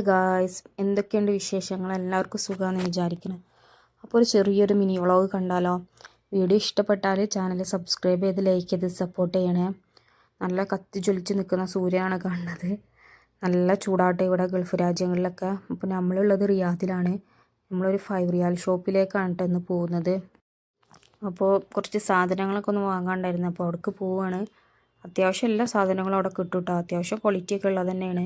Guys, എന്തൊക്കെയുണ്ട് വിശേഷങ്ങൾ? എല്ലാവർക്കും സുഖമാണെന്ന് വിചാരിക്കണം. അപ്പോൾ ഒരു ചെറിയൊരു മിനി വ്ളോഗ് കണ്ടാലോ? വീഡിയോ ഇഷ്ടപ്പെട്ടാൽ ചാനൽ സബ്സ്ക്രൈബ് ചെയ്ത് ലൈക്ക് ചെയ്ത് സപ്പോർട്ട് ചെയ്യണേ. നല്ല കത്തി ജ്വലിച്ച് നിൽക്കുന്ന സൂര്യനാണ് കാണുന്നത്. നല്ല ചൂടാട്ടെ ഇവിടെ ഗൾഫ് രാജ്യങ്ങളിലൊക്കെ. അപ്പോൾ നമ്മളുള്ളത് റിയാദിലാണ്. നമ്മളൊരു 5 റിയാൽ ഷോപ്പിലേക്കാണ് ഇന്ന് പോകുന്നത്. അപ്പോൾ കുറച്ച് സാധനങ്ങളൊക്കെ ഒന്ന് വാങ്ങാണ്ടായിരുന്നു. അപ്പോൾ അവിടേക്ക് പോവുകയാണ്. അത്യാവശ്യം എല്ലാ സാധനങ്ങളും അവിടെ കിട്ടും കേട്ടോ. അത്യാവശ്യം ക്വാളിറ്റിയൊക്കെ ഉള്ളത് തന്നെയാണ്.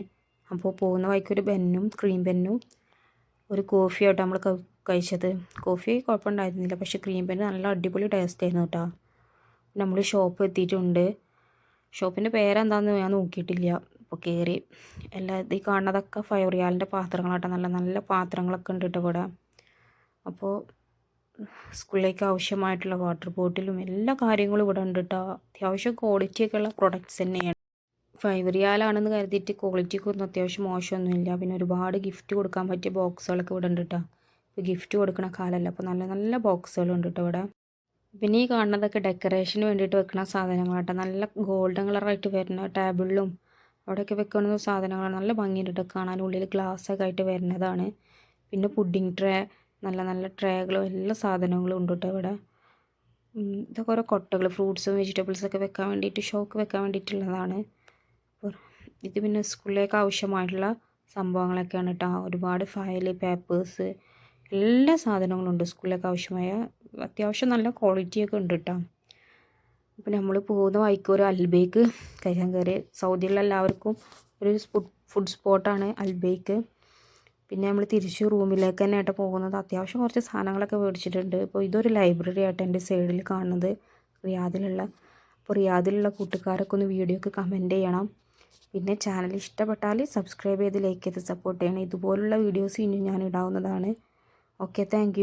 അപ്പോൾ പോകുന്ന വഴിക്ക് ഒരു പെന്നും ക്രീം പെന്നും ഒരു കോഫി ആയിട്ട് നമ്മൾ കഴിച്ചത്. കോഫി കുഴപ്പമുണ്ടായിരുന്നില്ല, പക്ഷേ ക്രീം പെന്ന് നല്ല അടിപൊളി ടേസ്റ്റ് ആയിരുന്നു കേട്ടോ. നമ്മൾ ഷോപ്പ് എത്തിയിട്ടുണ്ട്. ഷോപ്പിൻ്റെ പേരെന്താണെന്ന് ഞാൻ നോക്കിയിട്ടില്ല. അപ്പോൾ കയറി ഈ കാണുന്നതൊക്കെ 5 റിയാലിൻ്റെ പാത്രങ്ങളാട്ടോ. നല്ല നല്ല പാത്രങ്ങളൊക്കെ ഉണ്ട് കേട്ടോ ഇവിടെ. അപ്പോൾ സ്കൂളിലേക്ക് ആവശ്യമായിട്ടുള്ള വാട്ടർ ബോട്ടിലും എല്ലാ കാര്യങ്ങളും ഇവിടെ ഉണ്ട് കേട്ടോ. അത്യാവശ്യം ക്വാളിറ്റിയൊക്കെ ഉള്ള പ്രൊഡക്ട്സ് തന്നെയാണ്. 5 റിയാലാണെന്ന് കരുതിയിട്ട് ക്വാളിറ്റിക്കൊന്നും അത്യാവശ്യം മോശമൊന്നുമില്ല. പിന്നെ ഒരുപാട് ഗിഫ്റ്റ് കൊടുക്കാൻ പറ്റിയ ബോക്സുകളൊക്കെ ഇവിടെ ഉണ്ട് കേട്ടോ. ഇപ്പോൾ ഗിഫ്റ്റ് കൊടുക്കണ കാലമല്ല, അപ്പോൾ നല്ല നല്ല ബോക്സുകളുണ്ട് കേട്ടോ ഇവിടെ. പിന്നെ ഈ കാണുന്നതൊക്കെ ഡെക്കറേഷന് വേണ്ടിയിട്ട് വെക്കുന്ന സാധനങ്ങളാട്ടോ. നല്ല ഗോൾഡൻ കളറായിട്ട് വരുന്ന ടേബിളിലും അവിടെയൊക്കെ വെക്കുന്ന സാധനങ്ങളാണ്. നല്ല ഭംഗിയുണ്ട് കാണാൻ. ഉള്ളിൽ ഗ്ലാസ്സൊക്കെ ആയിട്ട് വരുന്നതാണ്. പിന്നെ പുഡിംഗ് ട്രേ, നല്ല നല്ല ട്രേകളും എല്ലാ സാധനങ്ങളും ഉണ്ട് കേട്ടോ ഇവിടെ. ഇതൊക്കെ ഓരോ കൊട്ടകൾ, ഫ്രൂട്ട്സും വെജിറ്റബിൾസൊക്കെ വെക്കാൻ വേണ്ടിയിട്ട്, ഷോക്ക് വെക്കാൻ വേണ്ടിയിട്ടുള്ളതാണ്. ഇത് പിന്നെ സ്കൂളിലേക്ക് ആവശ്യമായിട്ടുള്ള സംഭവങ്ങളൊക്കെയാണ് കേട്ടോ. ഒരുപാട് ഫയല്, പേപ്പേഴ്സ്, എല്ലാ സാധനങ്ങളും ഉണ്ട് സ്കൂളിലേക്ക് ആവശ്യമായ. അത്യാവശ്യം നല്ല ക്വാളിറ്റിയൊക്കെ ഉണ്ട് കേട്ടോ. അപ്പോൾ നമ്മൾ പോകുന്ന വഴിക്ക് ഒരു അൽബേക്ക് കഴിക്കാൻ കയറി. സൗദിയിലുള്ള എല്ലാവർക്കും ഒരു ഫുഡ് സ്പോട്ടാണ് അൽബേക്ക്. പിന്നെ നമ്മൾ തിരിച്ച് റൂമിലേക്ക് തന്നെ ആയിട്ട് പോകുന്നത്. അത്യാവശ്യം കുറച്ച് സാധനങ്ങളൊക്കെ മേടിച്ചിട്ടുണ്ട്. അപ്പോൾ ഇതൊരു ലൈബ്രറി ആയിട്ട് എൻ്റെ സൈഡിൽ കാണുന്നത് റിയാദിലുള്ള. അപ്പോൾ റിയാദിലുള്ള കൂട്ടുകാരൊക്കെ ഒന്ന് വീഡിയോക്ക് കമൻറ്റ് ചെയ്യണം. പിന്നെ ചാനൽ ഇഷ്ടപ്പെട്ടാൽ സബ്സ്ക്രൈബ് ചെയ്ത് ലൈക്ക് ചെയ്ത് സപ്പോർട്ട് ചെയ്യണം. ഇതുപോലുള്ള വീഡിയോസ് ഇനി ഞാൻ ഇടാവുന്നതാണ്. Okay, thank